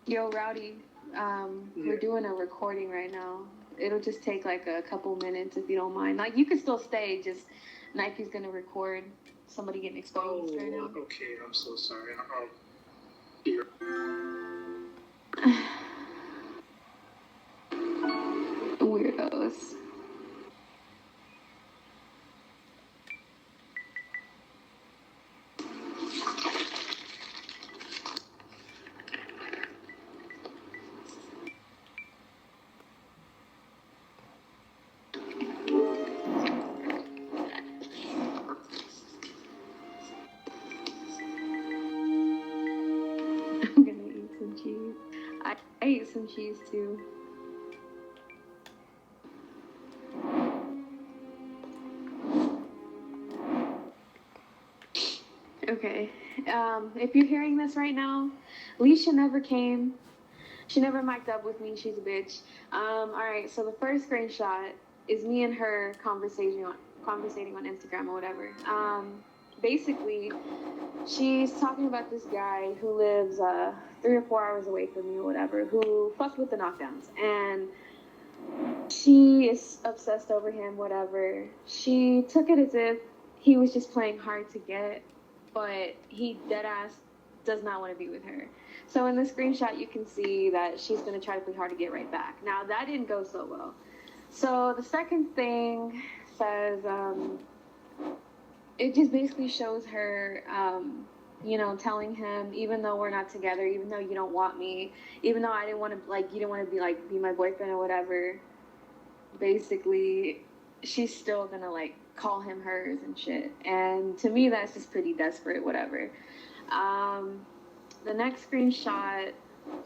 Yo, Rowdy, we're Yeah. doing a recording right now. It'll just take like a couple minutes if you don't mind. Like, you could still stay, just Nike's gonna record somebody getting exposed right now. Oh, okay. I'm so sorry. Here. Weirdos. I'm gonna eat some cheese. I ate some cheese too. Okay. If you're hearing this right now, Leisha never came. She never mic'd up with me. She's a bitch. All right. So the first screenshot is me and her conversating on Instagram or whatever. Basically, she's talking about this guy who lives 3 or 4 hours away from me or whatever, who fucked with the knockdowns, and she is obsessed over him. Whatever. She took it as if he was just playing hard to get, but he dead ass does not want to be with her. So in the screenshot, you can see that she's going to try to play hard to get right back. Now, that didn't go so well. So the second thing says, it just basically shows her, telling him, even though we're not together, even though you don't want me, even though I didn't want to, like, you didn't want to be my boyfriend or whatever, basically, she's still going to, like, call him hers and shit. And to me, that's just pretty desperate, whatever. The next screenshot,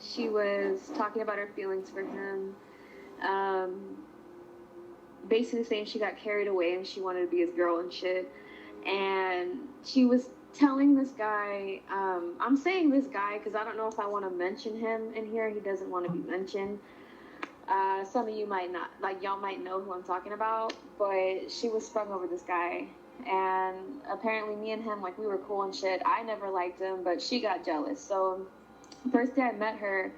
she was talking about her feelings for him. Basically saying she got carried away and she wanted to be his girl and shit. And she was telling this guy, I'm saying this guy because I don't know if I want to mention him in here. He doesn't want to be mentioned. Some of you might not, like, y'all might know who I'm talking about, but she was sprung over this guy. And apparently me and him, like, we were cool and shit. I never liked him, but she got jealous. So first day I met her,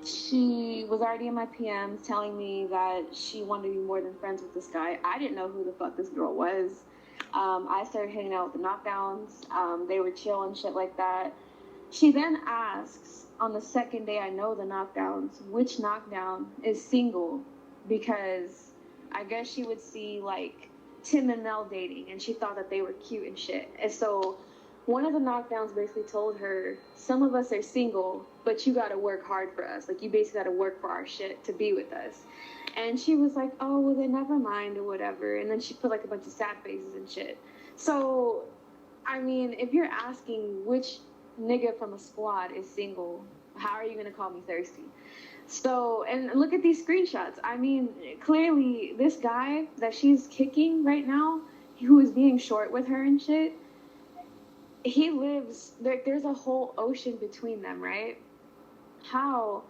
she was already in my PMs telling me that she wanted to be more than friends with this guy. I didn't know who the fuck this girl was. I started hanging out with the knockdowns. They were chill and shit like that. She then asks on the second day I know the knockdowns, which knockdown is single, because I guess she would see like Tim and Mel dating and she thought that they were cute and shit. And so one of the knockdowns basically told her, some of us are single, but you gotta work hard for us. Like, you basically gotta work for our shit to be with us. And she was like, oh, well, then never mind or whatever. And then she put like a bunch of sad faces and shit. So, I mean, if you're asking which nigga from a squad is single, how are you gonna call me thirsty? So, and look at these screenshots. I mean, clearly, this guy that she's kicking right now, who is being short with her and shit, he lives, there's a whole ocean between them, right? How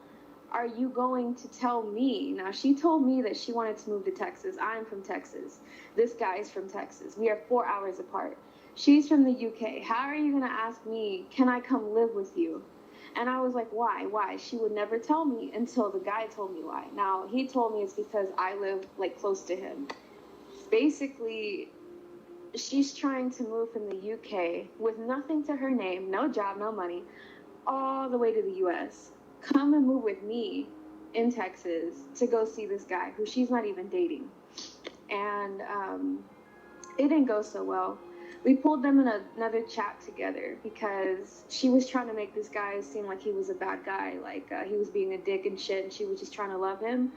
are you going to tell me? Now, she told me that she wanted to move to Texas. I'm from Texas. This guy's from Texas. We are 4 hours apart. She's from the UK. How are you going to ask me, can I come live with you? And I was like, why? Why? She would never tell me until the guy told me why. Now, he told me it's because I live, like, close to him. Basically, she's trying to move from the UK with nothing to her name, no job, no money, all the way to the US. Come and move with me in Texas to go see this guy who she's not even dating. And it didn't go so well. We pulled them in another chat together because she was trying to make this guy seem like he was a bad guy, like he was being a dick and shit, and she was just trying to love him.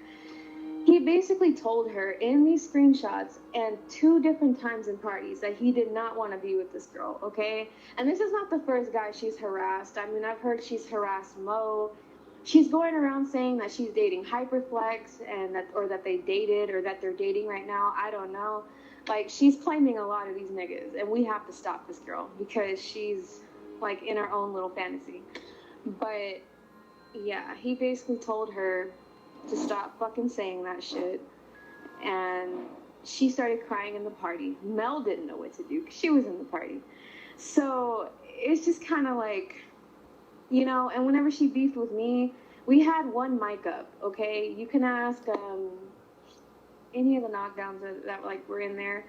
He basically told her in these screenshots and 2 different times in parties that he did not want to be with this girl, okay? And this is not the first guy she's harassed. I mean, I've heard she's harassed Mo. She's going around saying that she's dating Hyperflex and that, or that they dated, or that they're dating right now. I don't know. Like, she's claiming a lot of these niggas, and we have to stop this girl because she's like in her own little fantasy. But yeah, he basically told her to stop fucking saying that shit. And she started crying in the party. Mel didn't know what to do because she was in the party. So it's just kind of like, and whenever she beefed with me, We had one mic up, okay? You can ask any of the knockdowns that like were in there.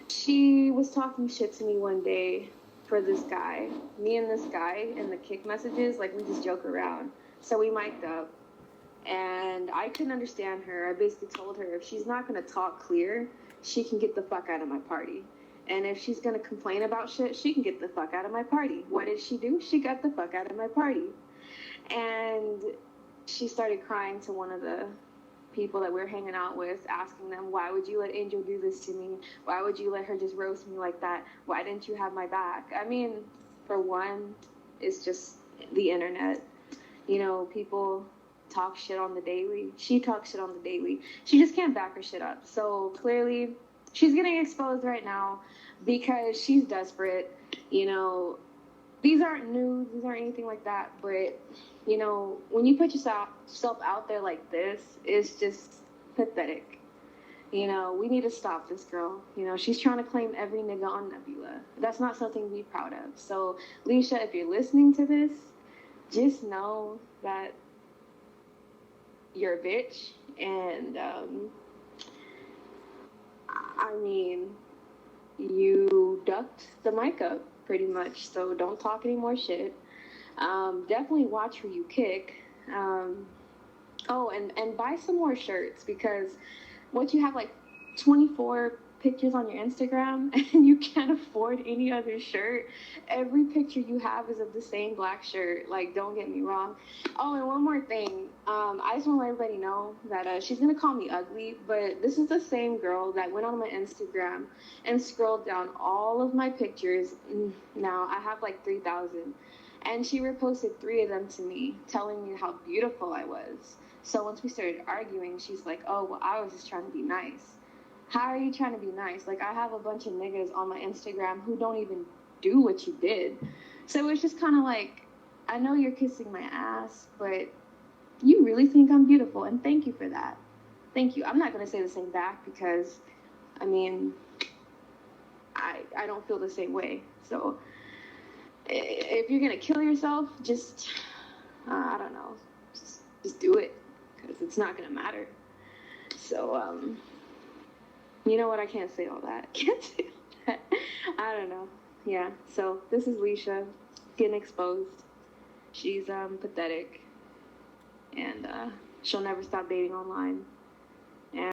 She was talking shit to me one day for this guy. Me and this guy in the kick messages, like we just joke around. So we mic'd up, and I couldn't understand her. I basically told her if she's not gonna talk clear, she can get the fuck out of my party. And if she's gonna complain about shit, she can get the fuck out of my party. What did she do? She got the fuck out of my party. And she started crying to one of the people that we're hanging out with, asking them, why would you let Angel do this to me? Why would you let her just roast me like that? Why didn't you have my back? I mean, for one, it's just the internet. You know, people talk shit on the daily. She talks shit on the daily. She just can't back her shit up. So clearly, she's getting exposed right now because she's desperate. You know, these aren't news, these aren't anything like that, but you know, when you put yourself out there like this, it's just pathetic. You know, we need to stop this girl. You know, she's trying to claim every nigga on Nebula. That's not something to be proud of. So, Leisha, if you're listening to this, just know that you're a bitch. And, I mean, you ducked the mic up pretty much. So don't talk any more shit. Definitely watch who you kick. Oh, and buy some more shirts, because once you have like 24 pictures on your Instagram and you can't afford any other shirt, every picture you have is of the same black shirt. Like, don't get me wrong. Oh, and one more thing. I just want to let everybody know that she's going to call me ugly, but this is the same girl that went on my Instagram and scrolled down all of my pictures. Now, I have like 3,000. And she reposted 3 of them to me, telling me how beautiful I was. So once we started arguing, she's like, oh, well, I was just trying to be nice. How are you trying to be nice? Like, I have a bunch of niggas on my Instagram who don't even do what you did. So it's just kind of like, I know you're kissing my ass, but you really think I'm beautiful, and thank you for that. Thank you. I'm not going to say the same back because, I mean, I don't feel the same way. So if you're gonna kill yourself, just I don't know, just do it, because it's not gonna matter. So you know what? I can't say all that. Can't say all that. I don't know. Yeah. So this is Leisha getting exposed. She's pathetic, and she'll never stop dating online. And